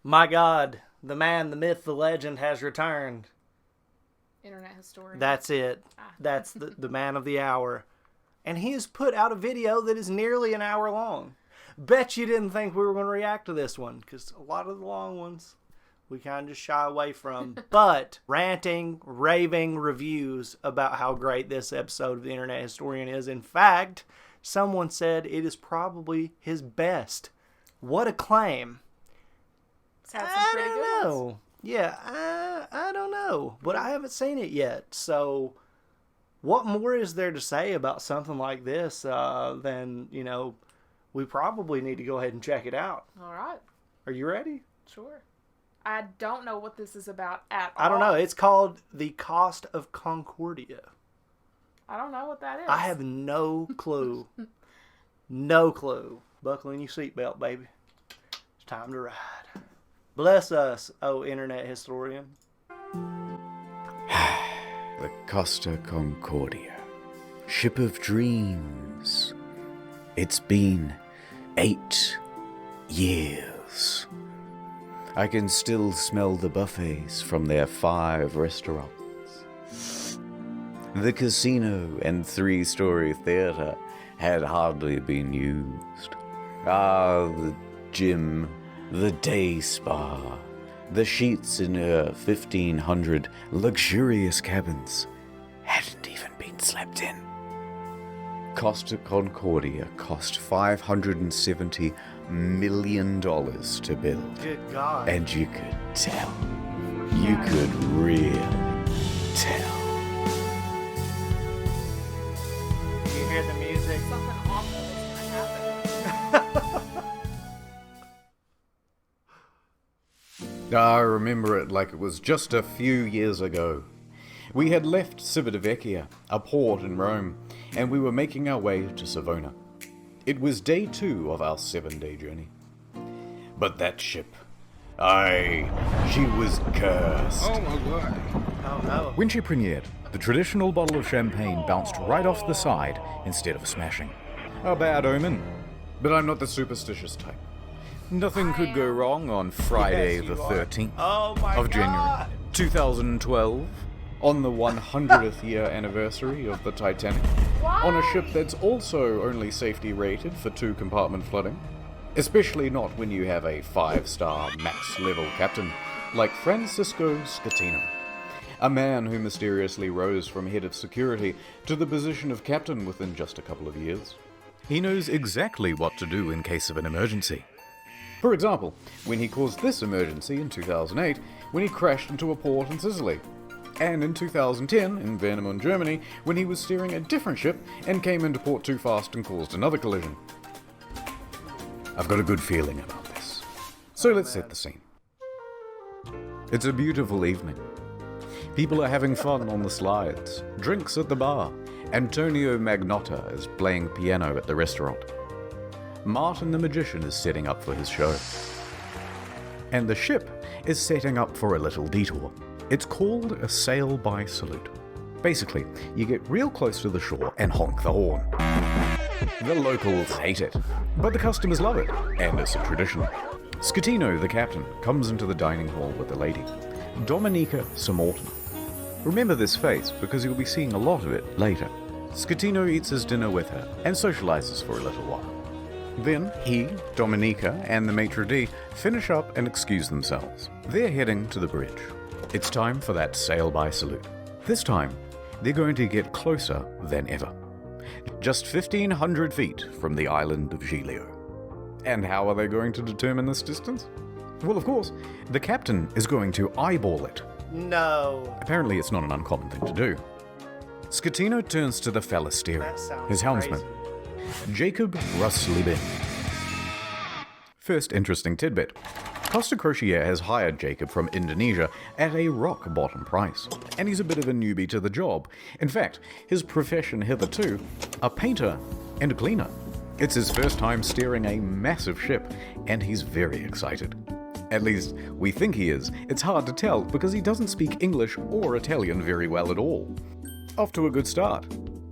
My God, the man, the myth, the legend has returned. Internet historian. That's it. That's the man of the hour. And he has put out a video that is nearly an hour long. Bet you didn't think we were going to react to this one, because a lot of the long ones we kind of just shy away from. But ranting, raving reviews about how great this episode of The Internet Historian is. In fact, someone said it is probably his best. What a claim. I don't know. Yeah, I don't know. But I haven't seen it yet. So what more is there to say about something like this than, we probably need to go ahead and check it out. All right. Are you ready? Sure. I don't know what this is about at all. I don't know. It's called The Cost of Concordia. I don't know what that is. I have no clue. No clue. Buckle in your seatbelt, baby. It's time to ride. Bless us, oh Internet Historian. The Costa Concordia. Ship of dreams. It's been 8 years. I can still smell the buffets from their 5 restaurants. The casino and 3-story theater had hardly been used. The gym, the day spa, the sheets in her 1,500 luxurious cabins hadn't even been slept in. Costa Concordia cost $570 million to build. Good God. And you could tell. You could really tell. You hear the music? Something awful is going to happen. I remember it like it was just a few years ago. We had left Civitavecchia, a port in Rome, and we were making our way to Savona. It was day 2 of our 7-day journey. But that ship, she was cursed. Oh my word. Oh no. When she premiered, the traditional bottle of champagne bounced right off the side instead of smashing. A bad omen. But I'm not the superstitious type. Nothing could go wrong on Friday the 13th of January 2012, on the 100th year anniversary of the Titanic, on a ship that's also only safety rated for 2-compartment flooding. Especially not when you have a 5-star max-level captain like Francisco Scatino, a man who mysteriously rose from head of security to the position of captain within just a couple of years. He knows exactly what to do in case of an emergency. For example, when he caused this emergency in 2008, when he crashed into a port in Sicily. And in 2010, in Warnemünde, Germany, when he was steering a different ship and came into port too fast and caused another collision. I've got a good feeling about this. So let's set the scene. It's a beautiful evening. People are having fun on the slides, drinks at the bar. Antonio Magnotta is playing piano at the restaurant. Martin the Magician is setting up for his show. And the ship is setting up for a little detour. It's called a sail-by salute. Basically, you get real close to the shore and honk the horn. The locals hate it, but the customers love it, and it's a tradition. Scatino, the captain, comes into the dining hall with a lady, Dominica Samorton. Remember this face because you'll be seeing a lot of it later. Scatino eats his dinner with her and socializes for a little while. Then he, Dominica, and the maitre d' finish up and excuse themselves. They're heading to the bridge. It's time for that sail-by salute. This time, they're going to get closer than ever. Just 1,500 feet from the island of Giglio. And how are they going to determine this distance? Well, of course, the captain is going to eyeball it. No. Apparently it's not an uncommon thing to do. Scatino turns to the fella steering, his helmsman, Jacob Ruslibin. First interesting tidbit. Costa Crociere has hired Jacob from Indonesia at a rock-bottom price, and he's a bit of a newbie to the job. In fact, his profession hitherto, a painter and a cleaner. It's his first time steering a massive ship, and he's very excited. At least, we think he is. It's hard to tell because he doesn't speak English or Italian very well at all. Off to a good start.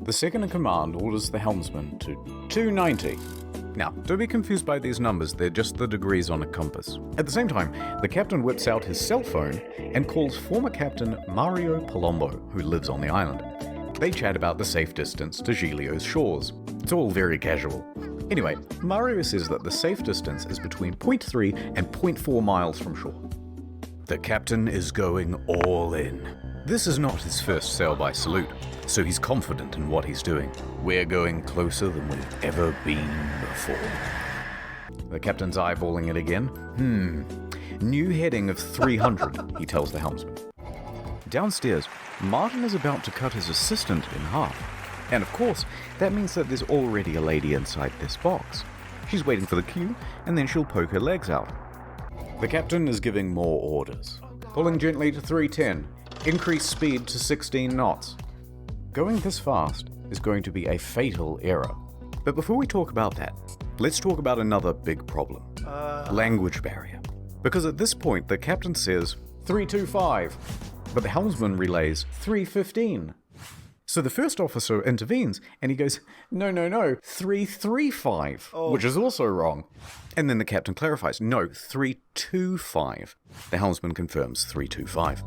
The second in command orders the helmsman to 290. Now, don't be confused by these numbers, they're just the degrees on a compass. At the same time, the captain whips out his cell phone and calls former captain Mario Palombo, who lives on the island. They chat about the safe distance to Giglio's shores. It's all very casual. Anyway, Mario says that the safe distance is between 0.3 and 0.4 miles from shore. The captain is going all in. This is not his first sail by salute, so he's confident in what he's doing. We're going closer than we've ever been before. The captain's eyeballing it again. New heading of 300, he tells the helmsman. Downstairs, Martin is about to cut his assistant in half. And of course, that means that there's already a lady inside this box. She's waiting for the cue, and then she'll poke her legs out. The captain is giving more orders. Pulling gently to 310. Increase speed to 16 knots. Going this fast is going to be a fatal error. But before we talk about that, let's talk about another big problem. Language barrier. Because at this point, the captain says 325, but the helmsman relays 315. So the first officer intervenes, and he goes, no, 335, which is also wrong. And then the captain clarifies, no, 325. The helmsman confirms 325.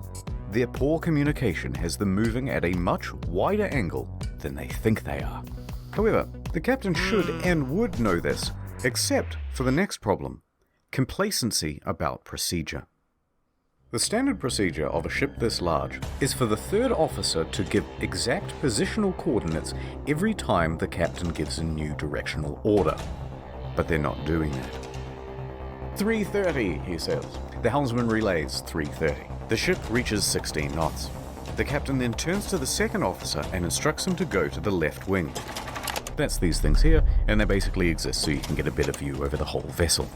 Their poor communication has them moving at a much wider angle than they think they are. However, the captain should and would know this, except for the next problem, complacency about procedure. The standard procedure of a ship this large is for the third officer to give exact positional coordinates every time the captain gives a new directional order. But they're not doing that. 330, he says. The helmsman relays 330. The ship reaches 16 knots. The captain then turns to the second officer and instructs him to go to the left wing. That's these things here, and they basically exist so you can get a better view over the whole vessel.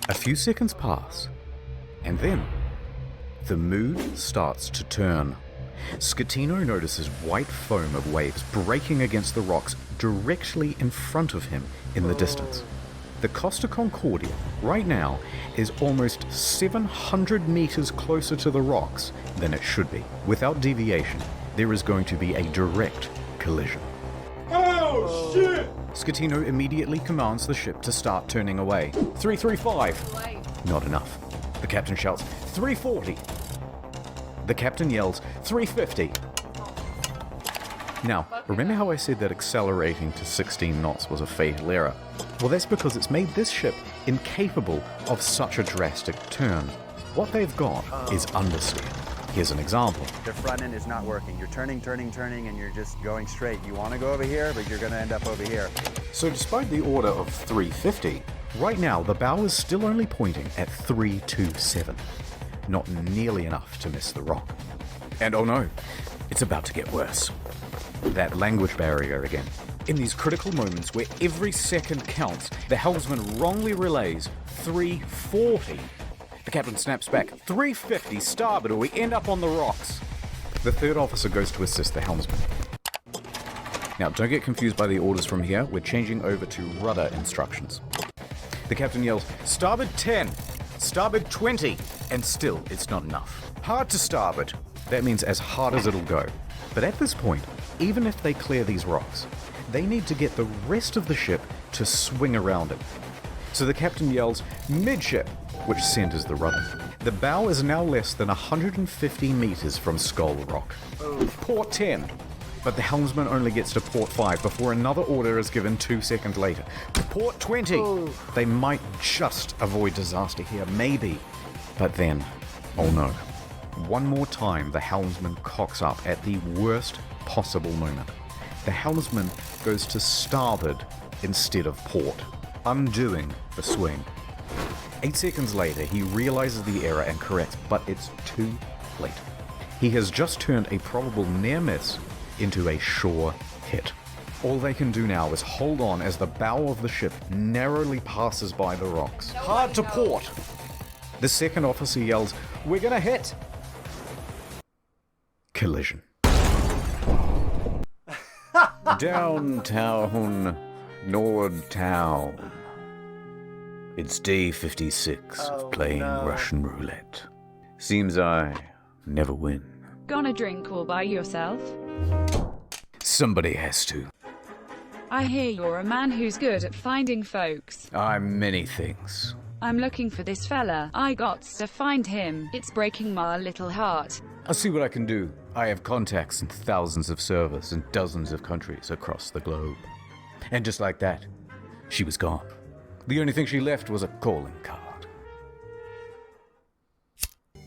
A few seconds pass, and then the mood starts to turn. Scatino notices white foam of waves breaking against the rocks directly in front of him in the distance. The Costa Concordia, right now, is almost 700 meters closer to the rocks than it should be. Without deviation, there is going to be a direct collision. Oh, shit! Scatino immediately commands the ship to start turning away. 335. Not enough. The captain shouts, 340. The captain yells, 350. Now, remember how I said that accelerating to 16 knots was a fatal error? Well, that's because it's made this ship incapable of such a drastic turn. What they've got is understeer. Here's an example. The front end is not working. You're turning, and you're just going straight. You want to go over here, but you're going to end up over here. So despite the order of 350, right now the bow is still only pointing at 327. Not nearly enough to miss the rock. And oh no, it's about to get worse. That language barrier again. In these critical moments where every second counts, the helmsman wrongly relays 340. The captain snaps back, 350 starboard or we end up on the rocks. The third officer goes to assist the helmsman. Now, don't get confused by the orders from here. We're changing over to rudder instructions. The captain yells, starboard 10, starboard 20, and still it's not enough. Hard to starboard. That means as hard as it'll go. But at this point, even if they clear these rocks, they need to get the rest of the ship to swing around it. So the captain yells, midship, which centers the rudder. The bow is now less than 150 meters from Skull Rock. Port 10. But the helmsman only gets to port 5 before another order is given 2 seconds later. Port 20. They might just avoid disaster here, maybe. But then, oh no. One more time, the helmsman cocks up at the worst possible moment. The helmsman goes to starboard instead of port, undoing the swing. 8 seconds later, he realizes the error and corrects, but it's too late. He has just turned a probable near miss into a sure hit. All they can do now is hold on as the bow of the ship narrowly passes by the rocks. Hard to port! The second officer yells, "We're gonna hit!" Collision. Downtown, Nordtown. It's day 56 of playing Russian roulette. Seems I never win. Gonna drink all by yourself? Somebody has to. I hear you're a man who's good at finding folks. I'm many things. I'm looking for this fella. I got to find him. It's breaking my little heart. I'll see what I can do. I have contacts in thousands of servers in dozens of countries across the globe. And just like that, she was gone. The only thing she left was a calling card.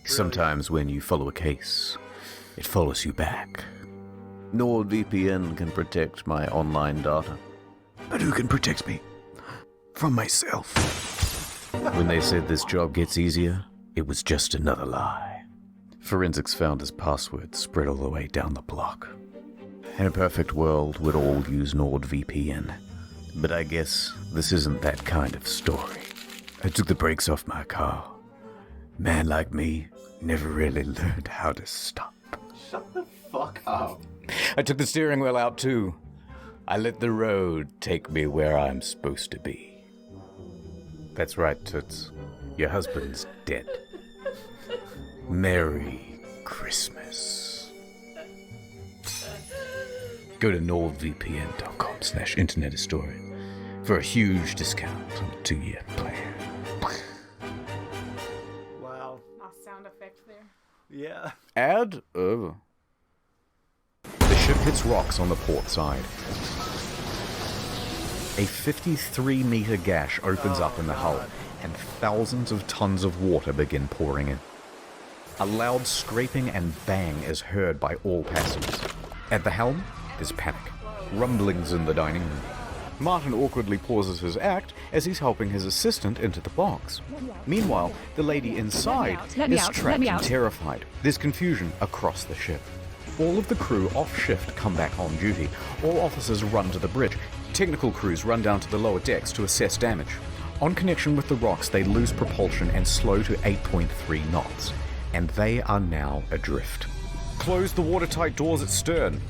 Sometimes when you follow a case, it follows you back. NordVPN can protect my online data. But who can protect me from myself? When they said this job gets easier, it was just another lie. Forensics found his password spread all the way down the block. In a perfect world, we'd all use NordVPN. But I guess this isn't that kind of story. I took the brakes off my car. Man like me never really learned how to stop. Shut the fuck up. I took the steering wheel out too. I let the road take me where I'm supposed to be. That's right, Toots. Your husband's dead. Merry Christmas. Go to nordvpn.com/internethistorian for a huge discount on a 2-year plan. Wow. Nice sound effect there. Yeah. Ad over. The ship hits rocks on the port side. A 53-meter gash opens up in the hull, and thousands of tons of water begin pouring in. A loud scraping and bang is heard by all passengers. At the helm is panic. Rumblings in the dining room. Martin awkwardly pauses his act as he's helping his assistant into the box. Meanwhile, the lady inside is trapped and terrified. There's confusion across the ship. All of the crew off shift come back on duty. All officers run to the bridge. Technical crews run down to the lower decks to assess damage. On connection with the rocks, they lose propulsion and slow to 8.3 knots. And they are now adrift. Close the watertight doors at stern.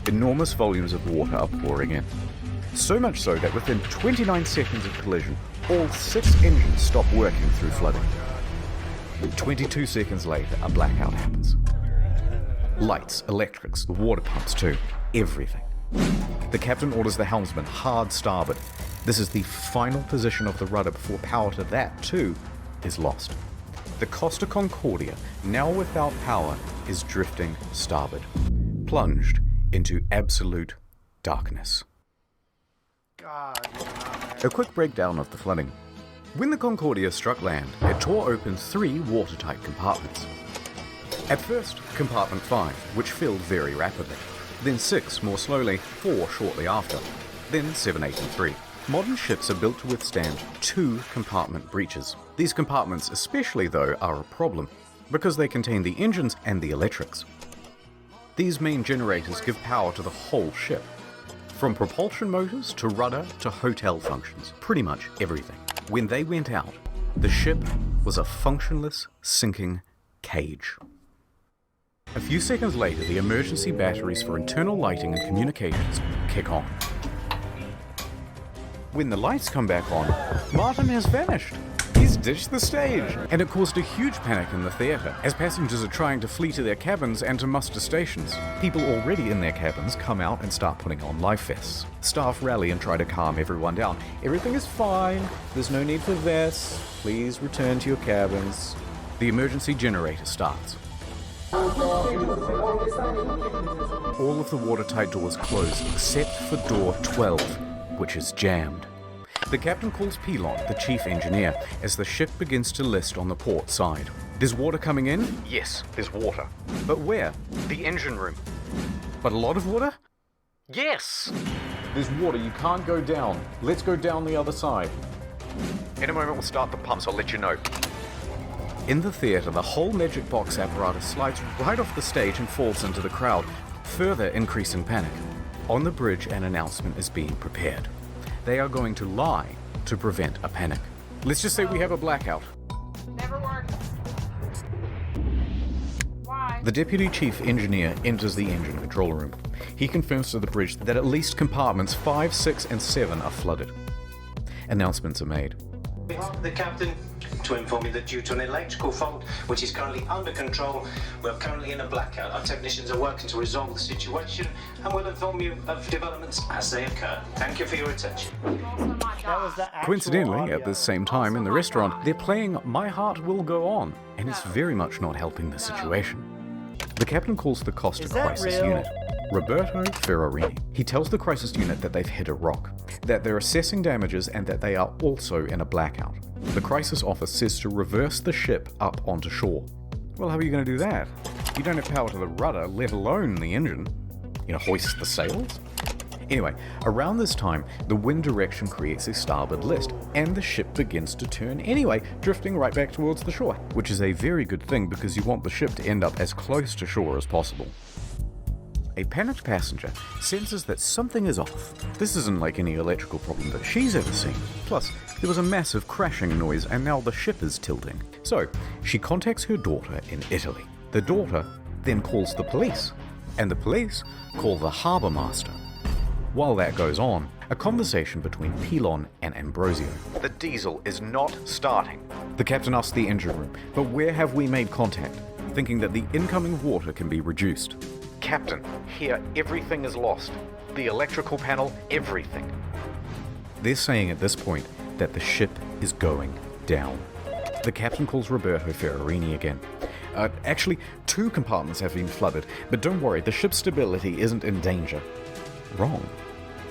Enormous volumes of water are pouring in. So much so that within 29 seconds of collision, all 6 engines stop working through flooding. 22 seconds later, a blackout happens. Lights, electrics, the water pumps too, everything. The captain orders the helmsman hard starboard. This is the final position of the rudder before power to that too is lost. The Costa Concordia, now without power, is drifting starboard, plunged into absolute darkness. God. A quick breakdown of the flooding. When the Concordia struck land, it tore open 3 watertight compartments. At first, compartment 5, which filled very rapidly. Then 6 more slowly, 4 shortly after. Then 7, 8 and 3. Modern ships are built to withstand 2 compartment breaches. These compartments especially, though, are a problem because they contain the engines and the electrics. These main generators give power to the whole ship. From propulsion motors to rudder to hotel functions, pretty much everything. When they went out, the ship was a functionless, sinking cage. A few seconds later, the emergency batteries for internal lighting and communications kick on. When the lights come back on, Martin has vanished. He's ditched the stage, and it caused a huge panic in the theatre as passengers are trying to flee to their cabins and to muster stations. People already in their cabins come out and start putting on life vests. Staff rally and try to calm everyone down. Everything is fine. There's no need for vests. Please return to your cabins. The emergency generator starts. All of the watertight doors close except for door 12, which is jammed. The captain calls Pilon, the chief engineer, as the ship begins to list on the port side. There's water coming in? Yes, there's water. But where? The engine room. But a lot of water? Yes! There's water, you can't go down. Let's go down the other side. In a moment we'll start the pumps, I'll let you know. In the theatre, the whole magic box apparatus slides right off the stage and falls into the crowd, further increasing panic. On the bridge, an announcement is being prepared. They are going to lie to prevent a panic. Let's just say we have a blackout. Never worked. Why? The deputy chief engineer enters the engine control room. He confirms to the bridge that at least compartments 5, 6, and 7 are flooded. Announcements are made. behalf of the captain, to inform you that due to an electrical fault, which is currently under control, we're currently in a blackout. Our technicians are working to resolve the situation and will inform you of developments as they occur. Thank you for your attention. That was the actual Coincidentally, audio. at the same time in the restaurant, they're playing My Heart Will Go On, and it's very much not helping the situation. The captain calls the Costa Is that Crisis real? Unit. Roberto Ferrarini. He tells the crisis unit that they've hit a rock, that they're assessing damages, and that they are also in a blackout. The crisis office says to reverse the ship up onto shore. Well, how are you going to do that? You don't have power to the rudder, let alone the engine. Hoist the sails? Anyway, around this time, the wind direction creates a starboard list, and the ship begins to turn anyway, drifting right back towards the shore, which is a very good thing because you want the ship to end up as close to shore as possible. A panicked passenger senses that something is off. This isn't like any electrical problem that she's ever seen. Plus, there was a massive crashing noise and now the ship is tilting. So, she contacts her daughter in Italy. The daughter then calls the police, and the police call the harbour master. While that goes on, a conversation between Pilon and Ambrosio. The diesel is not starting. The captain asks the engine room, but where have we made contact? Thinking that the incoming water can be reduced. Captain, here everything is lost. The electrical panel, everything. They're saying at this point that the ship is going down. The captain calls Roberto Ferrarini again. Actually, 2 compartments have been flooded, but don't worry, the ship's stability isn't in danger. Wrong.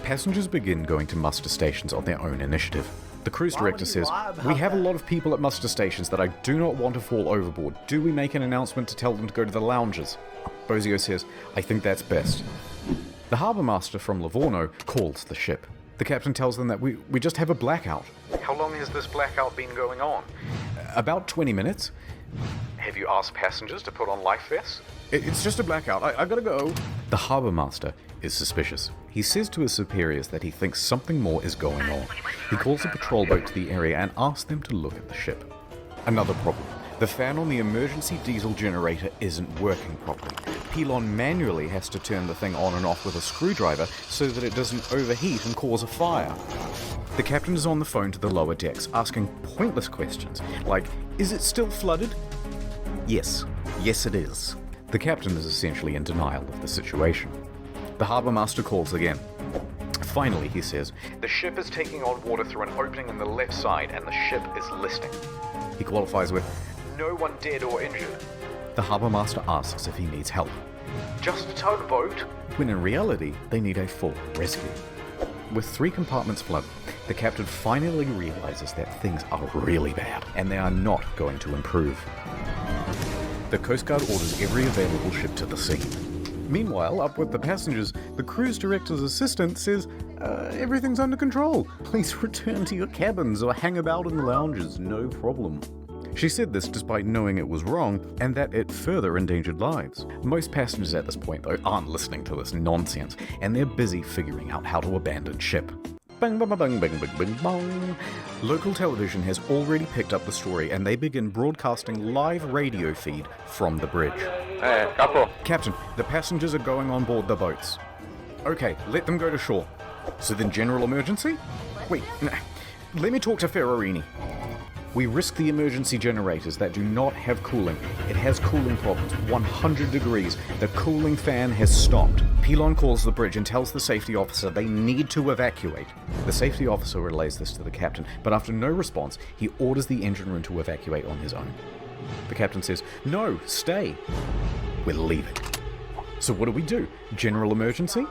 Passengers begin going to muster stations on their own initiative. The cruise Why director would he says, lie about "We have a that?" lot of people at muster stations that I do not want to fall overboard. Do we make an announcement to tell them to go to the lounges?" Bozio says, "I think that's best." The harbour master from Livorno calls the ship. The captain tells them that we just have a blackout. How long has this blackout been going on? About 20 minutes. Have you asked passengers to put on life vests? It's just a blackout. I gotta go. The harbour master is suspicious. He says to his superiors that he thinks something more is going on. He calls a patrol boat to the area and asks them to look at the ship. Another problem. The fan on the emergency diesel generator isn't working properly. Pilon manually has to turn the thing on and off with a screwdriver so that it doesn't overheat and cause a fire. The captain is on the phone to the lower decks, asking pointless questions, like, "Is it still flooded?" Yes it is. The captain is essentially in denial of the situation. The harbour master calls again. Finally, he says, "The ship is taking on water through an opening in the left side and the ship is listing." He qualifies with, "No one dead or injured." The harbour master asks if he needs help. "Just a tugboat?" When in reality, they need a full rescue. With 3 compartments flooded, the captain finally realizes that things are really bad and they are not going to improve. The Coast Guard orders every available ship to the scene. Meanwhile, up with the passengers, the cruise director's assistant says, "Everything's under control. Please return to your cabins or hang about in the lounges, no problem." She said this despite knowing it was wrong and that it further endangered lives. Most passengers at this point, though, aren't listening to this nonsense, and they're busy figuring out how to abandon ship. Bang, bang, bang, bang, bang, bang, bang. Local television has already picked up the story and they begin broadcasting live radio feed from the bridge. Hey, Capo. "Captain, the passengers are going on board the boats." "Okay, let them go to shore." "So then general emergency?" "Wait, let me talk to Ferrarini." "We risk the emergency generators that do not have cooling. It has cooling problems, 100 degrees. The cooling fan has stopped." Pilon calls the bridge and tells the safety officer they need to evacuate. The safety officer relays this to the captain, but after no response, he orders the engine room to evacuate on his own. The captain says, "No, stay. We're leaving." So what do? General emergency?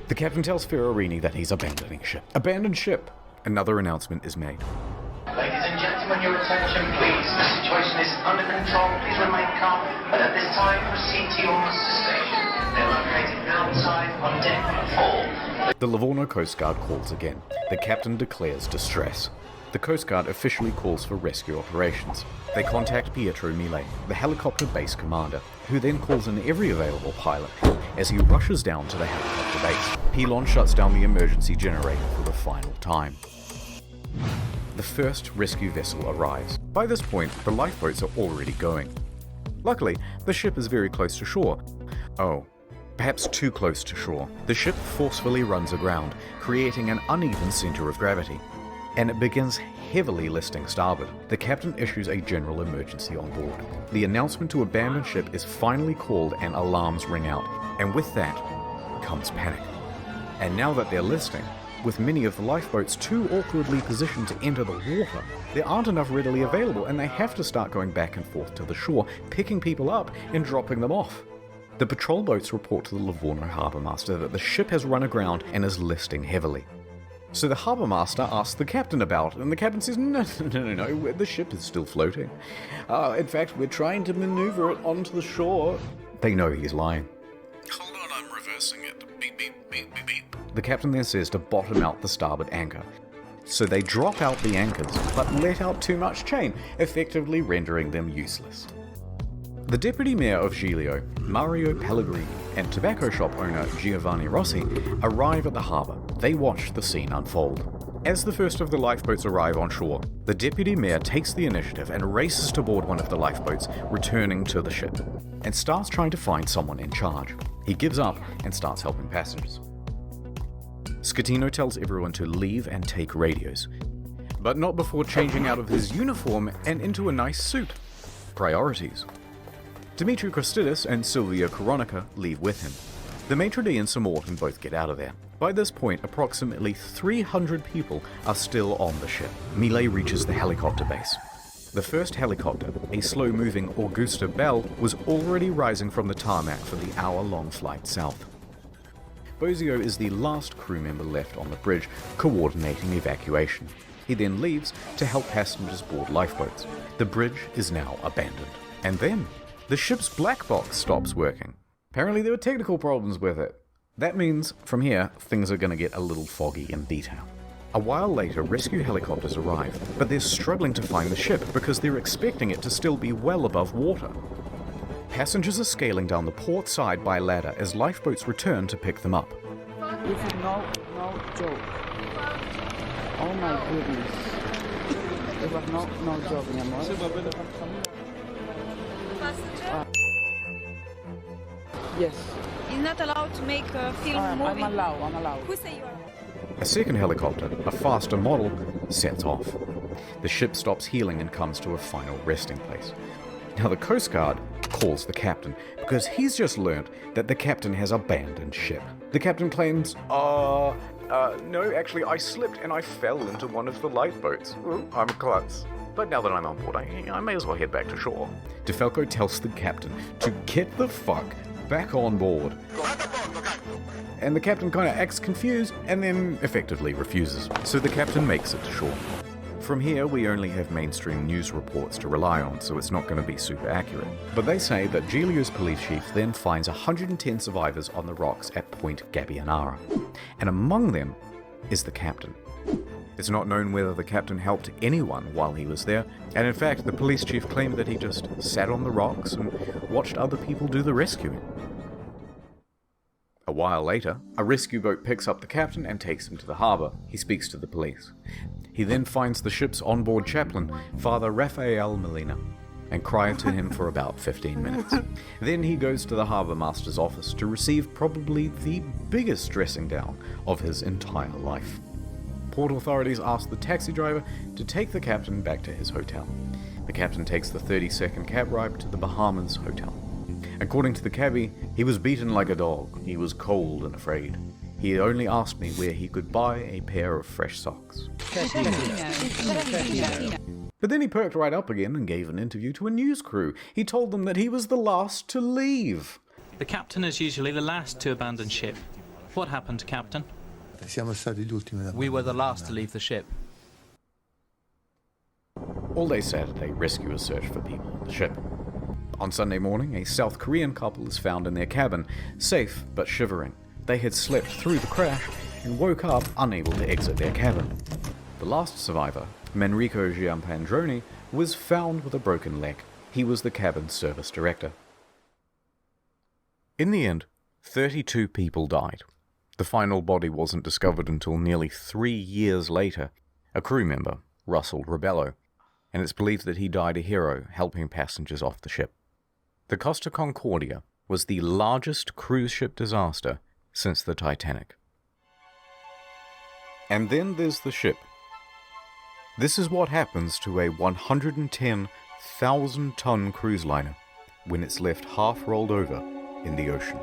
The captain tells Ferrarini that he's abandoning ship. Abandon ship! Another announcement is made. Ladies and gentlemen, your attention please. The situation is under control. Please remain calm. But at this time, proceed to your muster station. They're located outside on deck 4. The Livorno Coast Guard calls again. The captain declares distress. The Coast Guard officially calls for rescue operations. They contact Pietro Mille, the helicopter base commander, who then calls in every available pilot as he rushes down to the helicopter base. Pilon shuts down the emergency generator for the final time. The first rescue vessel arrives. By this point, the lifeboats are already going. Luckily, the ship is very close to shore. Oh, Perhaps too close to shore, the ship forcefully runs aground, creating an uneven center of gravity, and it begins heavily listing starboard. The captain issues a general emergency on board. The announcement to abandon ship is finally called and alarms ring out, and with that comes panic. And now that they're listing, with many of the lifeboats too awkwardly positioned to enter the water, there aren't enough readily available, and they have to start going back and forth to the shore, picking people up and dropping them off. The patrol boats report to the Livorno harbour master that the ship has run aground and is listing heavily. So the harbour master asks the captain about it, and the captain says, no, the ship is still floating. In fact, we're trying to maneuver it onto the shore. They know he's lying. Hold on, I'm reversing it. Beep, beep, beep, beep, beep. The captain then says to bottom out the starboard anchor. So they drop out the anchors, but let out too much chain, effectively rendering them useless. The deputy mayor of Giglio, Mario Pellegrini, and tobacco shop owner Giovanni Rossi arrive at the harbour. They watch the scene unfold. As the first of the lifeboats arrive on shore, the deputy mayor takes the initiative and races to board one of the lifeboats, returning to the ship, and starts trying to find someone in charge. He gives up and starts helping passengers. Scatino tells everyone to leave and take radios, but not before changing out of his uniform and into a nice suit. Priorities. Dimitri Christidis and Silvia Coronica leave with him. The maitre d' and Sir Morton both get out of there. By this point, approximately 300 people are still on the ship. Millet reaches the helicopter base. The first helicopter, a slow-moving Augusta Bell, was already rising from the tarmac for the hour-long flight south. Bozio is the last crew member left on the bridge, coordinating evacuation. He then leaves to help passengers board lifeboats. The bridge is now abandoned. And then the ship's black box stops working. Apparently there were technical problems with it. That means, from here, things are going to get a little foggy in detail. A while later, rescue helicopters arrive, but they're struggling to find the ship because they're expecting it to still be well above water. Passengers are scaling down the port side by ladder as lifeboats return to pick them up. This is no joke. Oh my goodness. It was no joke, mi amor. Yes. You're not allowed to make a film movie. I'm allowed. Who say you are? A second helicopter, a faster model, sets off. The ship stops heeling and comes to a final resting place. Now the Coast Guard calls the captain because he's just learnt that the captain has abandoned ship. The captain claims, no, actually I slipped and I fell into one of the lifeboats. I'm a klutz. But now that I'm on board, I may as well head back to shore. DeFalco tells the captain to get the fuck back on board. And the captain kind of acts confused and then effectively refuses. So the captain makes it to shore. From here, we only have mainstream news reports to rely on, so it's not going to be super accurate. But they say that Giglio's police chief then finds 110 survivors on the rocks at Point Gabbianara. And among them is the captain. It's not known whether the captain helped anyone while he was there, and in fact, the police chief claimed that he just sat on the rocks and watched other people do the rescuing. A while later, a rescue boat picks up the captain and takes him to the harbour. He speaks to the police. He then finds the ship's onboard chaplain, Father Rafael Molina, and cries to him for about 15 minutes. Then he goes to the harbour master's office to receive probably the biggest dressing down of his entire life. Port authorities ask the taxi driver to take the captain back to his hotel. The captain takes the 30-second cab ride to the Bahamas hotel. According to the cabbie, he was beaten like a dog. He was cold and afraid. He only asked me where he could buy a pair of fresh socks. But then he perked right up again and gave an interview to a news crew. He told them that he was the last to leave. The captain is usually the last to abandon ship. What happened, Captain? We were the last to leave the ship. All day Saturday, rescuers search for people on the ship. On Sunday morning, a South Korean couple is found in their cabin, safe but shivering. They had slept through the crash and woke up unable to exit their cabin. The last survivor, Manrico Giampandroni, was found with a broken leg. He was the cabin's service director. In the end, 32 people died. The final body wasn't discovered until nearly 3 years later, a crew member, Russell Rebello, and it's believed that he died a hero helping passengers off the ship. The Costa Concordia was the largest cruise ship disaster since the Titanic. And then there's the ship. This is what happens to a 110,000-ton cruise liner when it's left half rolled over in the ocean.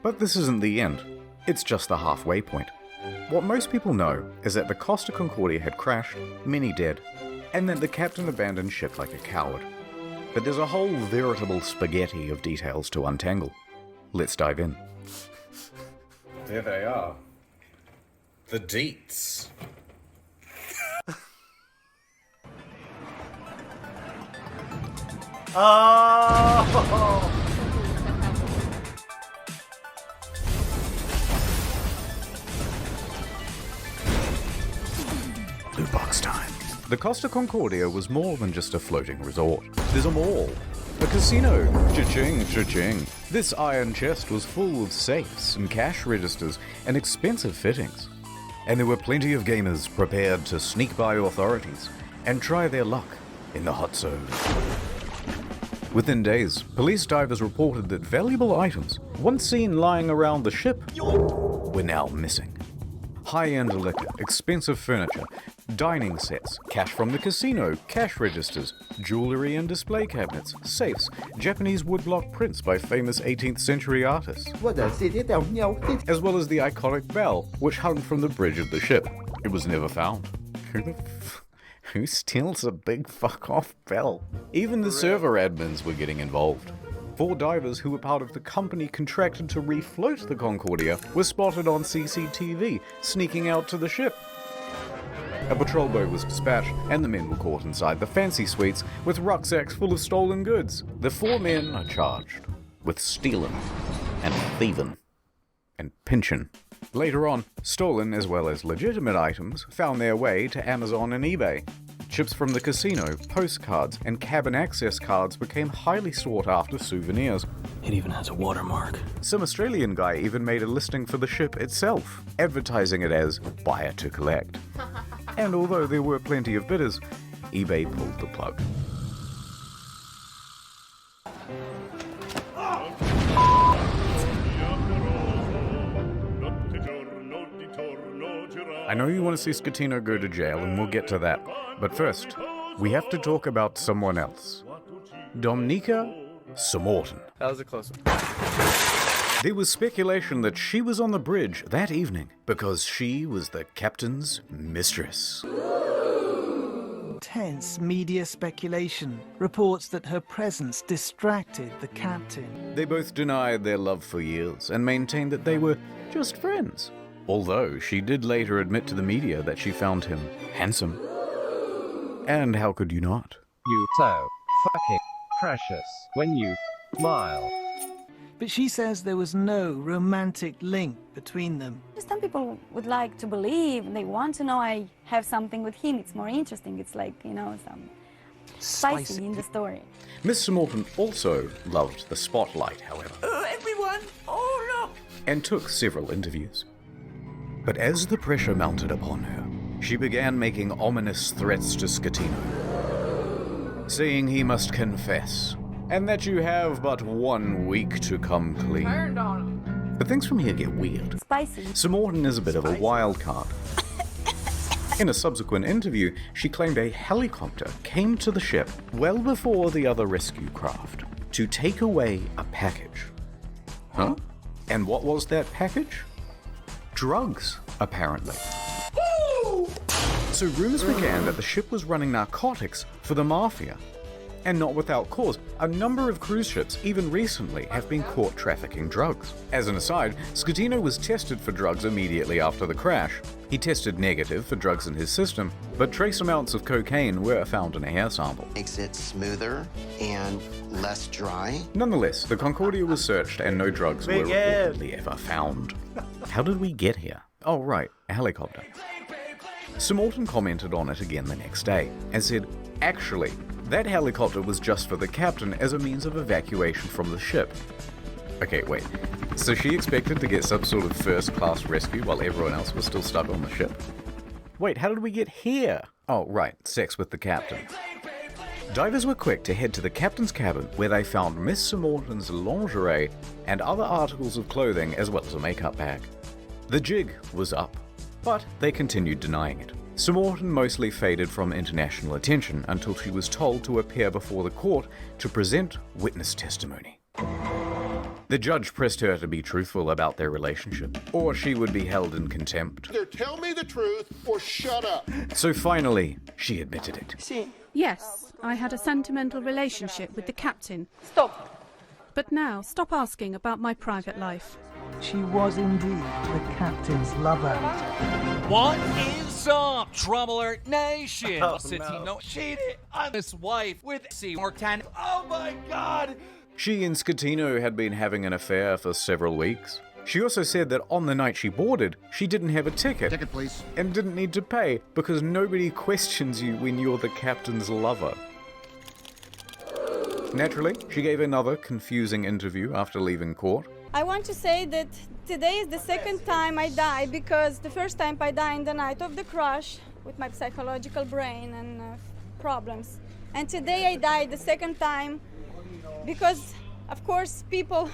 But this isn't the end. It's just the halfway point. What most people know is that the Costa Concordia had crashed, many dead, and that the captain abandoned ship like a coward. But there's a whole veritable spaghetti of details to untangle. Let's dive in. There they are. The deets. Oh! Box time. The Costa Concordia was more than just a floating resort. There's a mall, a casino, cha-ching, cha-ching. This iron chest was full of safes and cash registers and expensive fittings. And there were plenty of gamers prepared to sneak by authorities and try their luck in the hot zone. Within days, police divers reported that valuable items, once seen lying around the ship, were now missing. High-end liquor, expensive furniture, dining sets, cash from the casino, cash registers, jewelry and display cabinets, safes, Japanese woodblock prints by famous 18th century artists, as well as the iconic bell, which hung from the bridge of the ship. It was never found. Who steals a big fuck-off bell? Even the server admins were getting involved. 4 divers who were part of the company contracted to refloat the Concordia were spotted on CCTV, sneaking out to the ship. A patrol boat was dispatched, and the men were caught inside the fancy suites with rucksacks full of stolen goods. The 4 men are charged with stealing and thieving and pinching. Later on, stolen as well as legitimate items found their way to Amazon and eBay. Chips from the casino, postcards, and cabin access cards became highly sought after souvenirs. It even has a watermark. Some Australian guy even made a listing for the ship itself, advertising it as buyer to collect. And although there were plenty of bidders, eBay pulled the plug. I know you want to see Scatino go to jail, and we'll get to that. But first, we have to talk about someone else. Domnica Samorton. That was a close one. There was speculation that she was on the bridge that evening because she was the captain's mistress. Intense media speculation reports that her presence distracted the captain. They both denied their love for years and maintained that they were just friends. Although she did later admit to the media that she found him handsome. And how could you not? You so fucking precious when you smile. But she says there was no romantic link between them. Some people would like to believe, they want to know I have something with him. It's more interesting. It's like, you know, some spicy in the story. Miss Samorton also loved the spotlight, however. Everyone, oh look! And took several interviews. But as the pressure mounted upon her, she began making ominous threats to Scatino, saying he must confess, and that you have but 1 week to come clean. Turned on him. But things from here get weird. Spicy. Samorton is a bit of a wild card. In a subsequent interview, she claimed a helicopter came to the ship well before the other rescue craft to take away a package. Huh? And what was that package? Drugs, apparently. So rumors began that the ship was running narcotics for the mafia. And not without cause. A number of cruise ships, even recently, have been caught trafficking drugs. As an aside, Schettino was tested for drugs immediately after the crash. He tested negative for drugs in his system, but trace amounts of cocaine were found in a hair sample. Makes it smoother and less dry. Nonetheless, the Concordia was searched and no drugs were reportedly ever found. How did we get here? Oh right, a helicopter. Sir Morton commented on it again the next day and said, actually, that helicopter was just for the captain as a means of evacuation from the ship. Okay, wait. So she expected to get some sort of first-class rescue while everyone else was still stuck on the ship? Wait, how did we get here? Oh, right, sex with the captain. Divers were quick to head to the captain's cabin where they found Miss Sir Morton's lingerie and other articles of clothing as well as a makeup bag. The jig was up, but they continued denying it. Sir Morton mostly faded from international attention until she was told to appear before the court to present witness testimony. The judge pressed her to be truthful about their relationship, or she would be held in contempt. Either tell me the truth or shut up. So finally, she admitted it. Yes, I had a sentimental relationship with the captain. Stop. But now, stop asking about my private life. She was indeed the captain's lover. What is up, Trouble Alert Nation? Oh, No. Cheated on his wife with Seymour Tan. Oh my god! She and Schettino had been having an affair for several weeks. She also said that on the night she boarded, she didn't have a ticket. Ticket, please. And didn't need to pay because nobody questions you when you're the captain's lover. Naturally, she gave another confusing interview after leaving court. I want to say that today is the second time I die, because the first time I died in the night of the crash with my psychological brain and problems. And today I died the second time because, of course, people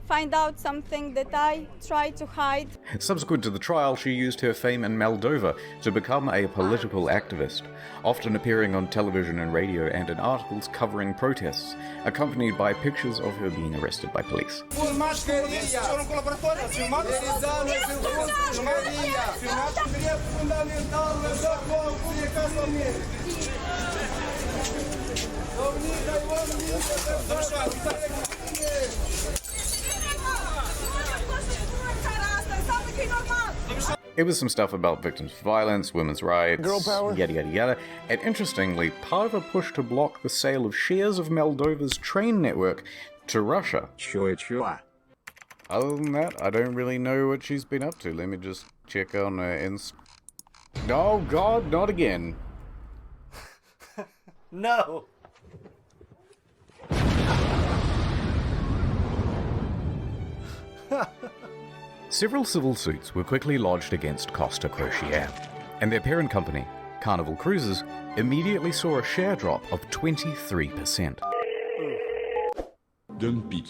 find out something that I try to hide. Subsequent to the trial, she used her fame in Moldova to become a political activist, often appearing on television and radio and in articles covering protests, accompanied by pictures of her being arrested by police. It was some stuff about victims of violence, women's rights, girl power, yada yada yada, and interestingly, part of a push to block the sale of shares of Moldova's train network to Russia. Sure. Other than that, I don't really know what she's been up to. Let me just check on her Oh god, not again. No. Several civil suits were quickly lodged against Costa Crociere, and their parent company, Carnival Cruises, immediately saw a share drop of 23%. Don't beat.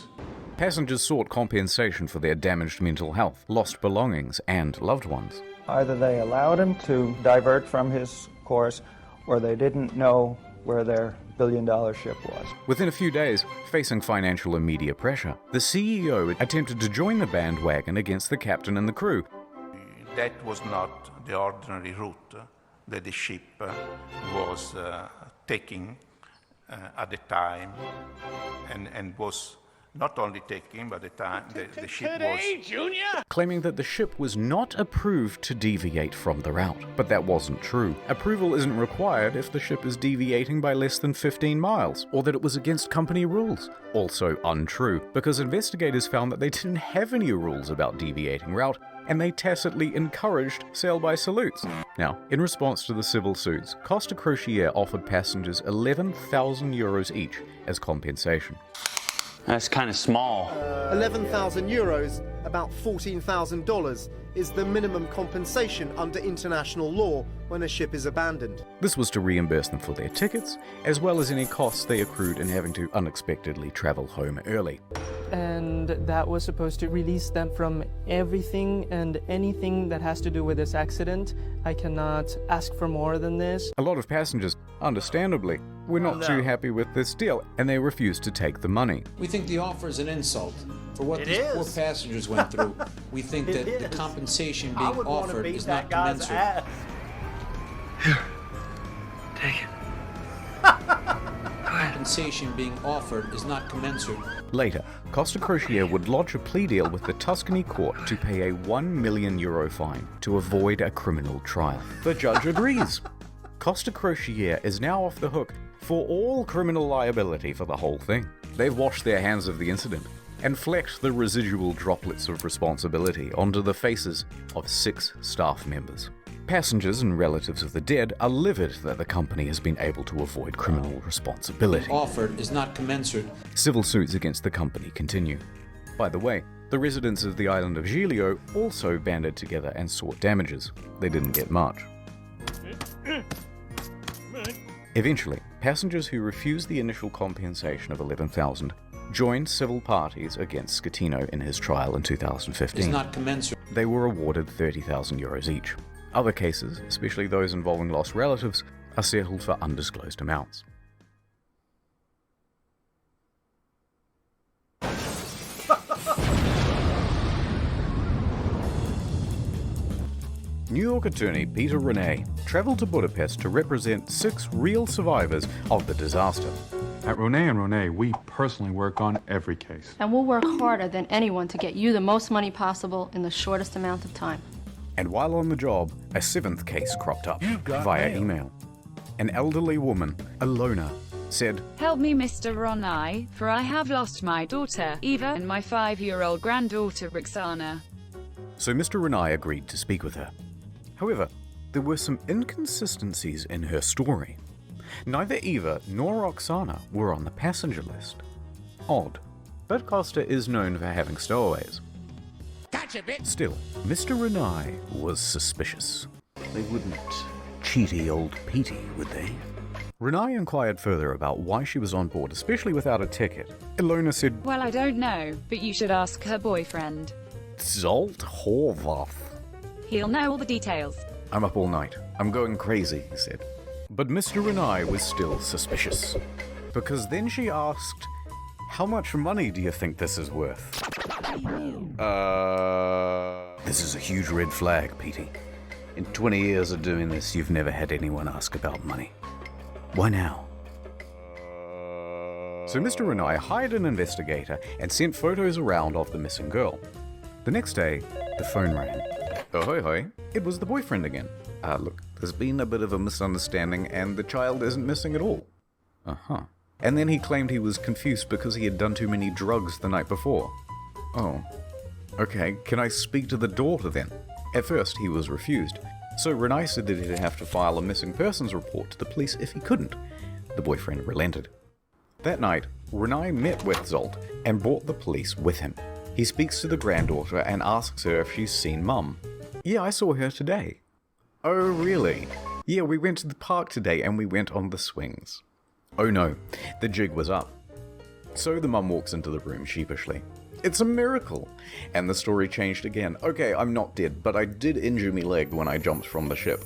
Passengers sought compensation for their damaged mental health, lost belongings, and loved ones. Either they allowed him to divert from his course, or they didn't know where their billion-dollar ship was. Within a few days, facing financial and media pressure, the CEO attempted to join the bandwagon against the captain and the crew. That was not the ordinary route that the ship was taking at the time, and was not only taking, but the ship was... Claiming that the ship was not approved to deviate from the route. But that wasn't true. Approval isn't required if the ship is deviating by less than 15 miles, or that it was against company rules. Also untrue, because investigators found that they didn't have any rules about deviating route, and they tacitly encouraged sail-by salutes. Now, in response to the civil suits, Costa Crociere offered passengers 11,000 euros each as compensation. That's kind of small. 11,000 euros, about $14,000, is the minimum compensation under international law when a ship is abandoned. This was to reimburse them for their tickets, as well as any costs they accrued in having to unexpectedly travel home early. And that was supposed to release them from everything and anything that has to do with this accident. I cannot ask for more than this. A lot of passengers, understandably, were not too happy with this deal, and they refused to take the money. We think the offer is an insult for what these poor passengers went through. We think that the compensation being offered is not commensurate. Here, take it. Go ahead. compensation being offered is not commensurate. Later, Costa Crociere would lodge a plea deal with the Tuscany court to pay a €1 million fine to avoid a criminal trial. The judge agrees. Costa Crociere is now off the hook for all criminal liability for the whole thing. They've washed their hands of the incident and flecked the residual droplets of responsibility onto the faces of 6 staff members. Passengers and relatives of the dead are livid that the company has been able to avoid criminal responsibility. Offered is not commensurate. Civil suits against the company continue. By the way, the residents of the island of Giglio also banded together and sought damages. They didn't get much. Eventually, passengers who refused the initial compensation of $11,000 joined civil parties against Scatino in his trial in 2015. Is not commensurate. They were awarded €30,000 each. Other cases, especially those involving lost relatives, are settled for undisclosed amounts. New York attorney Peter Renee traveled to Budapest to represent 6 real survivors of the disaster. At Renee, we personally work on every case. And we'll work harder than anyone to get you the most money possible in the shortest amount of time. And while on the job, a 7th case cropped up via email. An elderly woman, Alona, said, "Help me, Mr. Ronai, for I have lost my daughter, Eva, and my 5-year-old granddaughter, Roxana." So Mr. Renai agreed to speak with her. However, there were some inconsistencies in her story. Neither Eva nor Roxana were on the passenger list. Odd, but Costa is known for having stowaways. Gotcha, bitch. Still, Mr. Renai was suspicious. They wouldn't cheaty old Petey, would they? Renai inquired further about why she was on board, especially without a ticket. Ilona said, "Well, I don't know, but you should ask her boyfriend. Zolt Horvath. He'll know all the details." "I'm up all night. I'm going crazy," he said. But Mr. Renai was still suspicious. Because then she asked, "How much money do you think this is worth?" This is a huge red flag, Petey. In 20 years of doing this, you've never had anyone ask about money. Why now? So Mr. Renai hired an investigator and sent photos around of the missing girl. The next day, the phone rang. Ahoy hoy, it was the boyfriend again. Look, there's been a bit of a misunderstanding and the child isn't missing at all. Uh-huh. And then he claimed he was confused because he had done too many drugs the night before. Oh. Okay, can I speak to the daughter then? At first, he was refused. So Renai said that he'd have to file a missing persons report to the police if he couldn't. The boyfriend relented. That night, Renai met with Zolt and brought the police with him. He speaks to the granddaughter and asks her if she's seen Mum. "Yeah, I saw her today." "Oh, really?" "Yeah, we went to the park today and we went on the swings." Oh no, the jig was up. So the mum walks into the room sheepishly. "It's a miracle!" And the story changed again. "Okay, I'm not dead, but I did injure my leg when I jumped from the ship.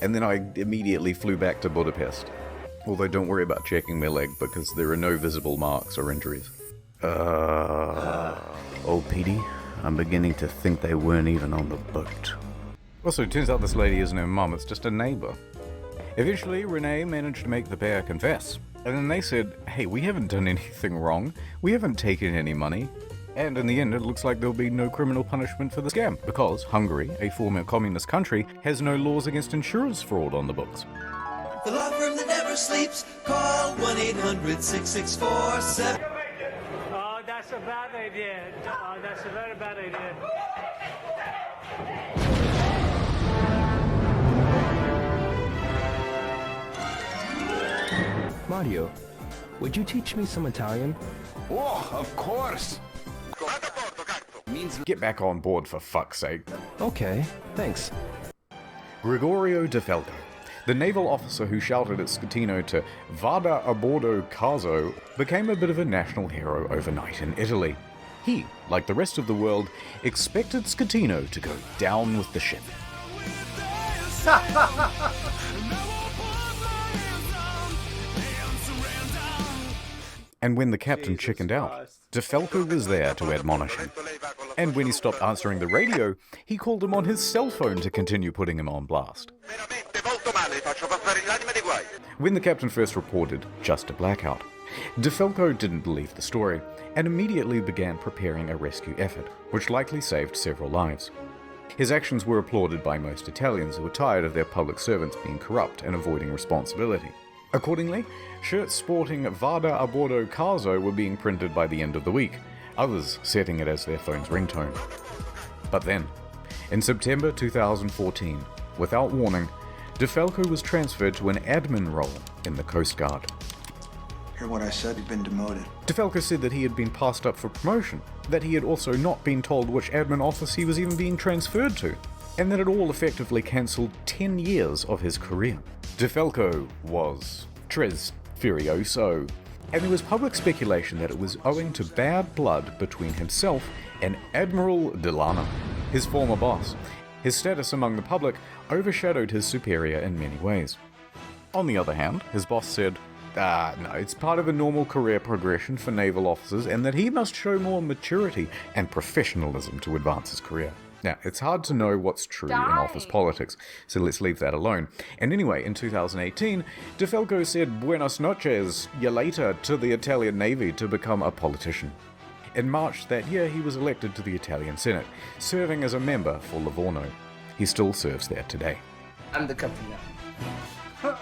And then I immediately flew back to Budapest. Although don't worry about checking my leg because there are no visible marks or injuries." Oh, Petey, I'm beginning to think they weren't even on the boat. Also, it turns out this lady isn't her mum, it's just a neighbor. Eventually, Renee managed to make the pair confess. And then they said, "Hey, we haven't done anything wrong. We haven't taken any money." And in the end, it looks like there'll be no criminal punishment for the scam, because Hungary, a former communist country, has no laws against insurance fraud on the books. The law firm that never sleeps, call 1-800-6647. Oh, that's a bad idea. Oh, that's a very bad idea. Mario, would you teach me some Italian? Oh, of course. Get back on board for fuck's sake. Okay, thanks. Gregorio de Falco, the naval officer who shouted at Scatino to "Vada a bordo caso," became a bit of a national hero overnight in Italy. He, like the rest of the world, expected Scatino to go down with the ship. And when the captain chickened out, De Falco was there to admonish him. And when he stopped answering the radio, he called him on his cell phone to continue putting him on blast. When the captain first reported just a blackout, DeFalco didn't believe the story and immediately began preparing a rescue effort, which likely saved several lives. His actions were applauded by most Italians who were tired of their public servants being corrupt and avoiding responsibility. Accordingly, shirts sporting Vada a bordo caso were being printed by the end of the week, others setting it as their phone's ringtone. But then, in September 2014, without warning, DeFalco was transferred to an admin role in the Coast Guard. Hear what I said? You've been demoted. DeFalco said that he had been passed up for promotion, that he had also not been told which admin office he was even being transferred to, and that it all effectively cancelled 10 years of his career. DeFalco was tres furioso, and there was public speculation that it was owing to bad blood between himself and Admiral Delano, his former boss. His status among the public overshadowed his superior in many ways. On the other hand, his boss said, no, it's part of a normal career progression for naval officers and that he must show more maturity and professionalism to advance his career. Now, it's hard to know what's true in office politics, so let's leave that alone. And anyway, in 2018, DeFalco said buenas noches, ya later, to the Italian Navy to become a politician. In March that year, he was elected to the Italian Senate, serving as a member for Livorno. He still serves there today. I'm the captain now.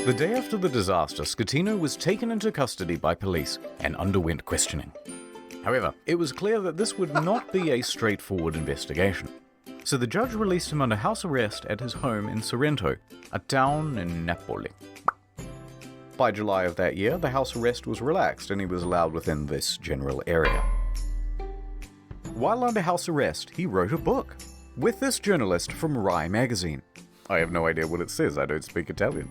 The day after the disaster, Schettino was taken into custody by police and underwent questioning. However, it was clear that this would not be a straightforward investigation. So the judge released him under house arrest at his home in Sorrento, a town in Napoli. By July of that year, the house arrest was relaxed and he was allowed within this general area. While under house arrest, he wrote a book with this journalist from Rai magazine. I have no idea what it says, I don't speak Italian.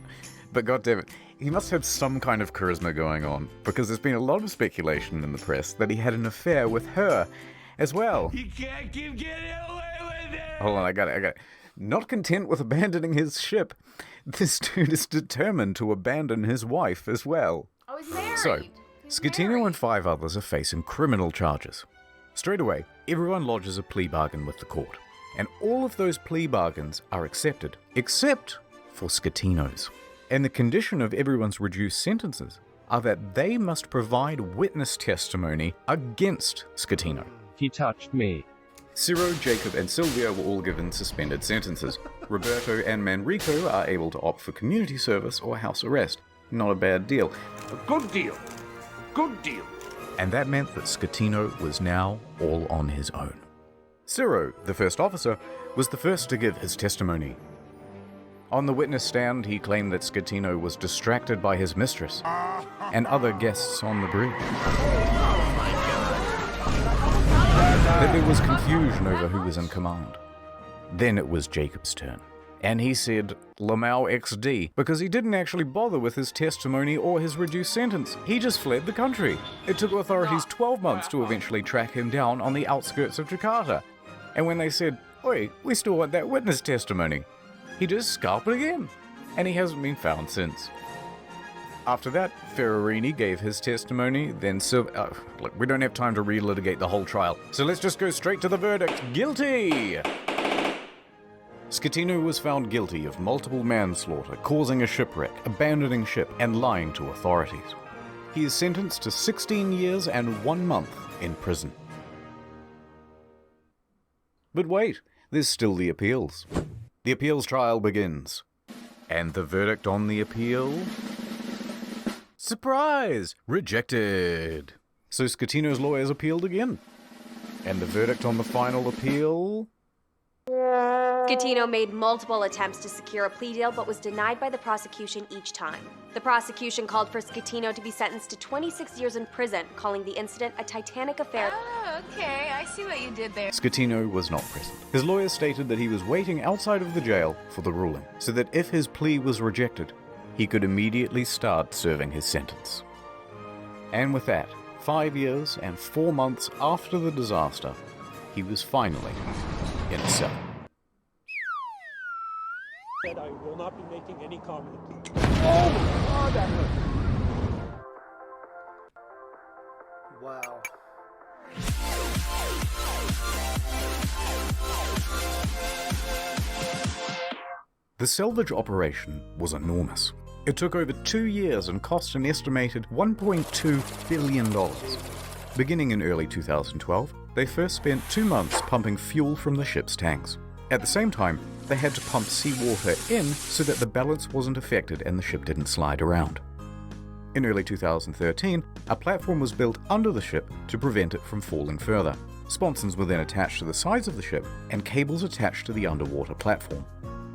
But goddammit, he must have some kind of charisma going on, because there's been a lot of speculation in the press that he had an affair with her as well. You can't keep getting away with it! Hold on, I got it. Not content with abandoning his ship, this dude is determined to abandon his wife as well. Oh, he's married! So, Schettino and 5 others are facing criminal charges. Straight away, everyone lodges a plea bargain with the court, and all of those plea bargains are accepted, except for Schettino's. And the condition of everyone's reduced sentences are that they must provide witness testimony against Schettino. He touched me. Ciro, Jacob, and Silvia were all given suspended sentences. Roberto and Manrico are able to opt for community service or house arrest. Not a bad deal. A good deal. A good deal. And that meant that Schettino was now all on his own. Ciro, the first officer, was the first to give his testimony. On the witness stand, he claimed that Schettino was distracted by his mistress and other guests on the bridge. That there was confusion over who was in command. Then it was Jacob's turn, and he said Lamau XD because he didn't actually bother with his testimony or his reduced sentence. He just fled the country. It took authorities 12 months to eventually track him down on the outskirts of Jakarta. And when they said, "Oi, we still want that witness testimony," he just scalped again, and he hasn't been found since. After that, Ferrarini gave his testimony, then look, we don't have time to relitigate the whole trial, so let's just go straight to the verdict. Guilty! Schettino was found guilty of multiple manslaughter, causing a shipwreck, abandoning ship, and lying to authorities. He is sentenced to 16 years and 1 month in prison. But wait, there's still the appeals. The appeals trial begins. And the verdict on the appeal? Surprise! Rejected! So Schettino's lawyers appealed again. And the verdict on the final appeal? Schettino made multiple attempts to secure a plea deal but was denied by the prosecution each time. The prosecution called for Schettino to be sentenced to 26 years in prison, calling the incident a Titanic affair. Oh, okay, I see what you did there. Schettino was not present. His lawyers stated that he was waiting outside of the jail for the ruling, so that if his plea was rejected, he could immediately start serving his sentence. And with that, 5 years and 4 months after the disaster, he was finally in a cell. I will not be making any comment. Oh, that hurt. Wow. The salvage operation was enormous. It took over 2 years and cost an estimated $1.2 billion. Beginning in early 2012, they first spent 2 months pumping fuel from the ship's tanks. At the same time, they had to pump seawater in so that the balance wasn't affected and the ship didn't slide around. In early 2013, a platform was built under the ship to prevent it from falling further. Sponsons were then attached to the sides of the ship and cables attached to the underwater platform.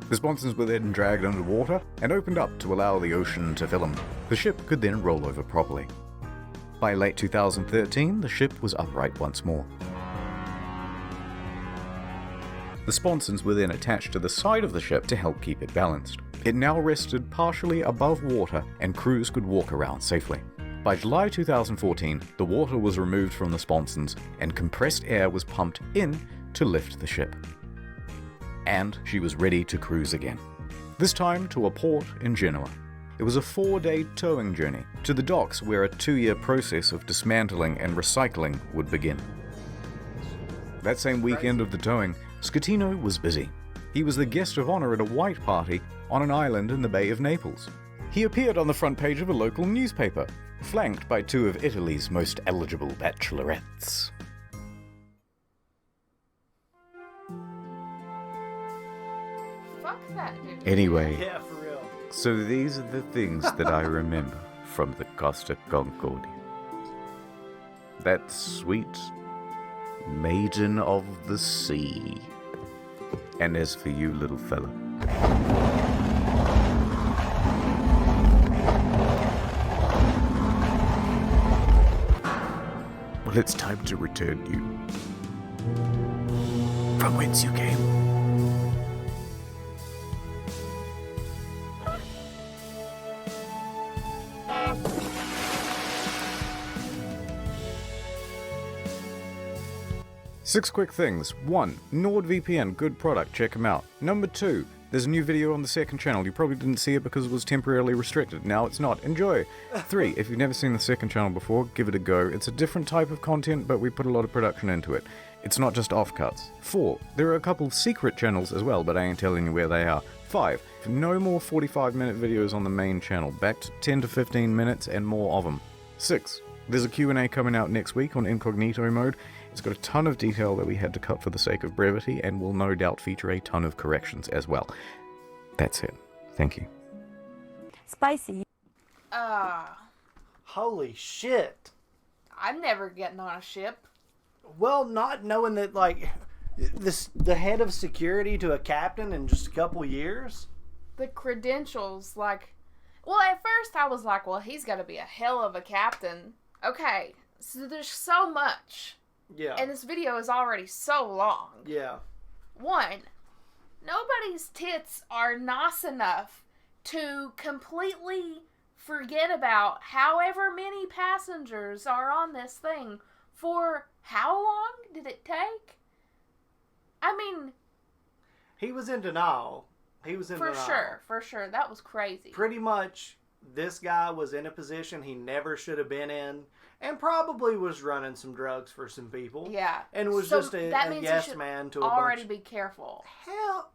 The sponsons were then dragged underwater and opened up to allow the ocean to fill them. The ship could then roll over properly. By late 2013, the ship was upright once more. The sponsons were then attached to the side of the ship to help keep it balanced. It now rested partially above water and crews could walk around safely. By July 2014, the water was removed from the sponsons and compressed air was pumped in to lift the ship. And she was ready to cruise again. This time to a port in Genoa. It was a 4-day towing journey to the docks where a 2-year process of dismantling and recycling would begin. That same weekend of the towing, Schettino was busy. He was the guest of honor at a white party on an island in the Bay of Naples. He appeared on the front page of a local newspaper, flanked by 2 of Italy's most eligible bachelorettes. Fuck that dude. Anyway, Yeah, for real. so these are the things that I remember from the Costa Concordia. That sweet maiden of the sea. And as for you, little fella, well, it's time to return you from whence you came. Six quick things. 1. NordVPN, good product, check them out. Number 2. There's a new video on the second channel. You probably didn't see it because it was temporarily restricted. Now it's not. Enjoy. 3. If you've never seen the second channel before, give it a go. It's a different type of content, but we put a lot of production into it. It's not just offcuts. 4. There are a couple secret channels as well, but I ain't telling you where they are. 5. No more 45-minute videos on the main channel. Back to 10 to 15 minutes and more of them. 6. There's a Q&A coming out next week on incognito mode. It's got a ton of detail that we had to cut for the sake of brevity and will no doubt feature a ton of corrections as well. That's it. Thank you. Spicy. Holy shit. I'm never getting on a ship. Well, not knowing that, like, the head of security to a captain in just a couple years? The credentials, like... Well, at first I was like, well, he's got to be a hell of a captain. Okay, so there's so much. Yeah. And this video is already so long. Yeah. 1, nobody's tits are nice enough to completely forget about however many passengers are on this thing. For how long did it take? I mean... He was in denial. He was in denial. For sure. That was crazy. Pretty much, this guy was in a position he never should have been in. And probably was running some drugs for some people. Yeah. And was so just a means yes you should man to a already bunch. be careful. Hell.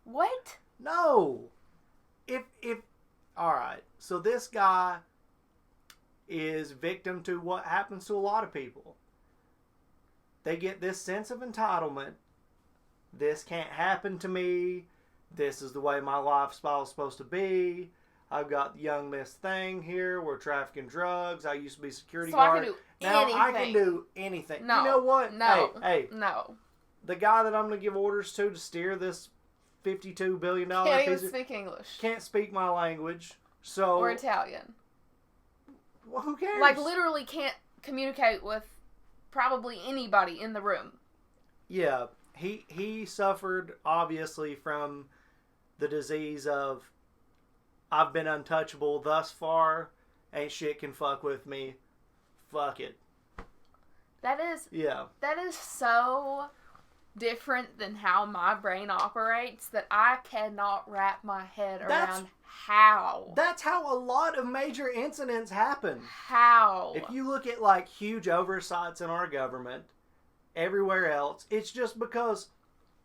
What? No. If alright. So this guy is victim to what happens to a lot of people. They get this sense of entitlement. This can't happen to me. This is the way my lifestyle is supposed to be. I've got the young miss thing here. We're trafficking drugs. I used to be security guard. I can do now anything. I can do anything. No. You know what? No. Hey. No. The guy that I'm going to give orders to steer this $52 billion Can't piece even speak English. can't speak my language. So Or Italian. Well, who cares? Like, literally can't communicate with probably anybody in the room. Yeah. He suffered, obviously, from the disease of I've been untouchable thus far. Ain't shit can fuck with me. Fuck it. That is... Yeah. That is so different than how my brain operates that I cannot wrap my head around how. That's how a lot of major incidents happen. How? If you look at like huge oversights in our government, everywhere else, it's just because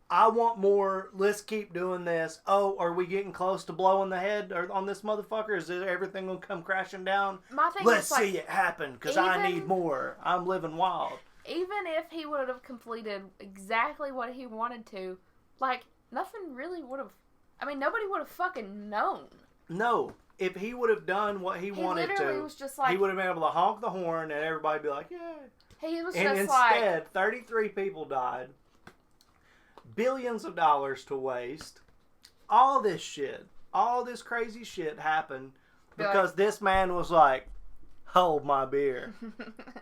I want more, let's keep doing this. Oh, are we getting close to blowing the head on this motherfucker? Is everything going to come crashing down? My thing let's is, like, see it happen because I need more. I'm living wild. Even if he would have completed exactly what he wanted to, like, nothing really would have... I mean, nobody would have fucking known. No. If he would have done what he wanted to, was just like, he would have been able to honk the horn and everybody be like, yeah. He was and just like... instead, 33 people died. Billions of dollars to waste. All this shit. All this crazy shit happened because this man was like, hold my beer.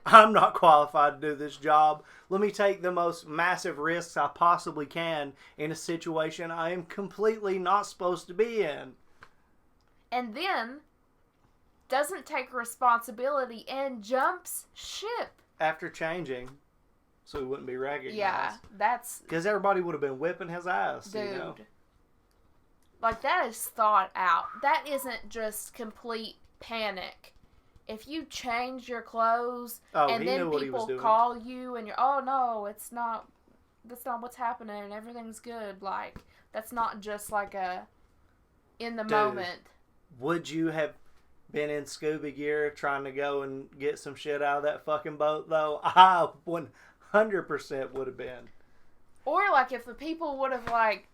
I'm not qualified to do this job. Let me take the most massive risks I possibly can in a situation I am completely not supposed to be in. And then doesn't take responsibility and jumps ship. After changing, so he wouldn't be recognized. Yeah, that's... Because everybody would have been whipping his ass, dude. You know? Like, that is thought out. That isn't just complete panic. If you change your clothes and then people call you and you're, oh no, that's not what's happening, everything's good. Like, that's not just like a in the moment. Would you have been in scuba gear trying to go and get some shit out of that fucking boat though? I 100% would have been. Or like if the people would have like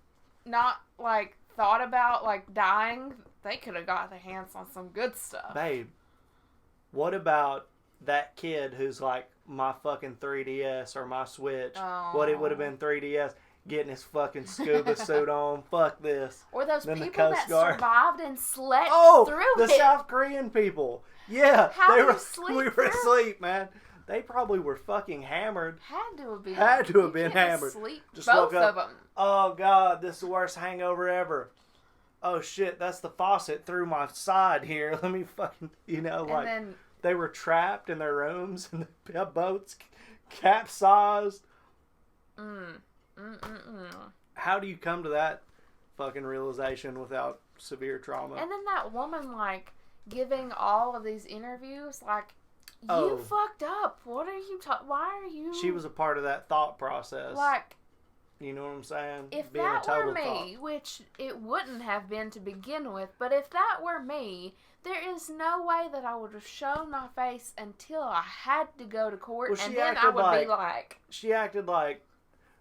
not like thought about like dying, they could have got their hands on some good stuff. Babe, what about that kid who's like my fucking 3DS or my Switch? Oh. What it would have been 3DS, getting his fucking scuba suit on. Fuck this. Or those then people that survived and slept through the South Korean people. Yeah, How they do were. you sleep We were asleep, man. They probably were fucking hammered. Had to have been. Had to have been hammered. Sleep. Just Both woke up, of them. Oh God, this is the worst hangover ever. Oh shit, that's the faucet through my side here. Let me fucking, like then, they were trapped in their rooms and the boats capsized. How do you come to that fucking realization without severe trauma? And then that woman like giving all of these interviews like, you fucked up. What are you why are you... She was a part of that thought process. Like... You know what I'm saying? If Being that a total were me, which it wouldn't have been to begin with, but if that were me, there is no way that I would have shown my face until I had to go to court, and then I would be like... She acted like,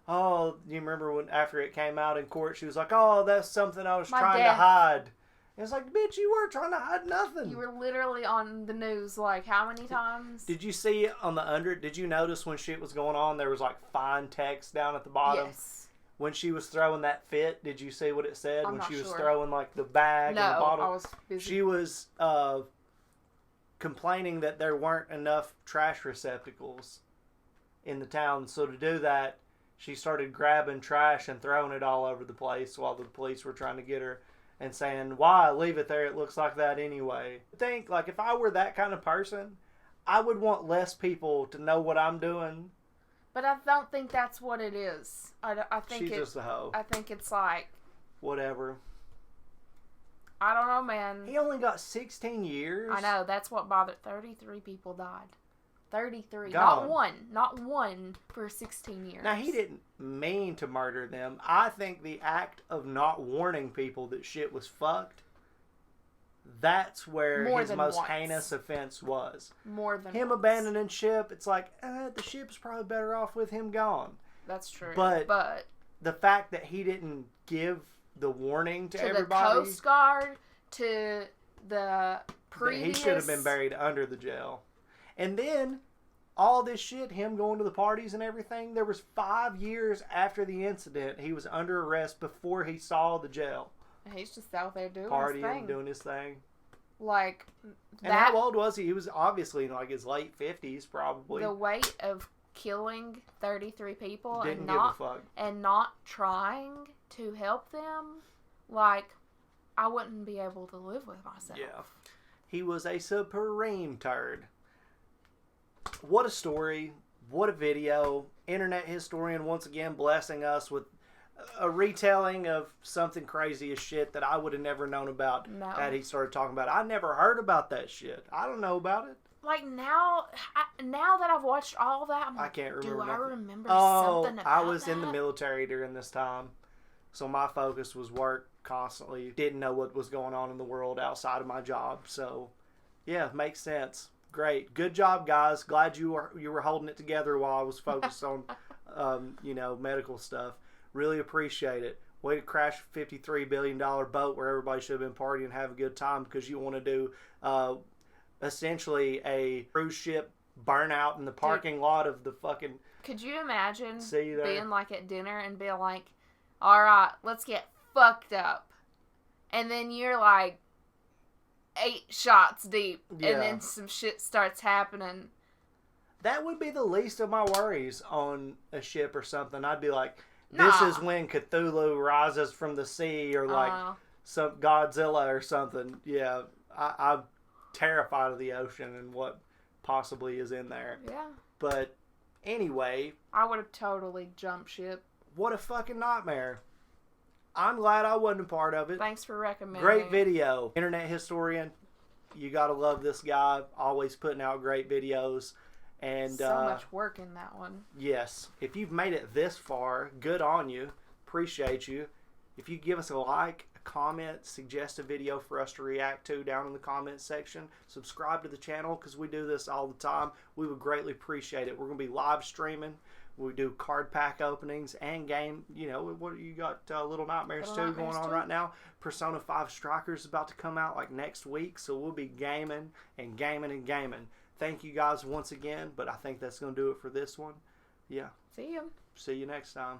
oh, you remember when after it came out in court, she was like, oh, that's something I was trying to hide. It's like, bitch, you weren't trying to hide nothing. You were literally on the news, like, how many times? Did you see on the did you notice when shit was going on, there was, like, fine text down at the bottom? Yes. When she was throwing that fit, did you see what it said? I'm when she was sure. throwing, like, the bag and the bottle? I was busy. She was complaining that there weren't enough trash receptacles in the town. So to do that, she started grabbing trash and throwing it all over the place while the police were trying to get her. And saying, why leave it there? It looks like that anyway. I think, like, if I were that kind of person, I would want less people to know what I'm doing. But I don't think that's what it is. I think she's just a hoe. I think it's like... Whatever. I don't know, man. He only got 16 years. I know. That's what bothered. 33 people died. 33. Gone. Not one for 16 years. Now, he didn't mean to murder them. I think the act of not warning people that shit was fucked, that's where his most heinous offense was. More than him once. Abandoning ship, it's like, the ship's probably better off with him gone. That's true. But the fact that he didn't give the warning to everybody. The Coast Guard, to the previous... He should have been buried under the jail. And then, all this shit, him going to the parties and everything, there was 5 years after the incident, he was under arrest before he saw the jail. He's just out there doing partying, his thing. Doing his thing. Like, and how old was he? He was obviously in like his late 50s, probably. The weight of killing 33 people Didn't give a fuck. And not trying to help them, like, I wouldn't be able to live with myself. Yeah. He was a supreme turd. What a story. What a video. Internet historian once again blessing us with a retelling of something crazy as shit that I would have never known about had he started talking about it. I never heard about that shit. I don't know about it. Like now that I've watched all that, I'm like, I can't remember. Do I nothing. remember something about I was that? in the military during this time, so my focus was work constantly. Didn't know what was going on in the world outside of my job. So, yeah, makes sense. Great, good job, guys. Glad you were holding it together while I was focused on, medical stuff. Really appreciate it. Way to crash a $53 billion boat where everybody should have been partying and have a good time because you want to do essentially a cruise ship burnout in the parking lot of the fucking... Could you imagine See there? being like at dinner and being like, all right, let's get fucked up. And then you're like 8 shots deep and then some shit starts happening. That would be the least of my worries on a ship or something. I'd be like, this is when Cthulhu rises from the sea or like some Godzilla or something. Yeah, I'm terrified of the ocean and what possibly is in there. Yeah. But anyway. I would have totally jumped ship. What a fucking nightmare. I'm glad I wasn't a part of it. Thanks for recommending. Great video. Internet historian. You gotta love this guy. Always putting out great videos. And so much work in that one. Yes. If you've made it this far, good on you. Appreciate you. If you give us a like, a comment, suggest a video for us to react to down in the comments section. Subscribe to the channel because we do this all the time. We would greatly appreciate it. We're going to be live streaming. We do card pack openings and game. What you got? Little Nightmares 2 going on right now. Persona 5 Strikers is about to come out like next week. So we'll be gaming and gaming and gaming. Thank you guys once again, but I think that's going to do it for this one. Yeah. See you. See you next time.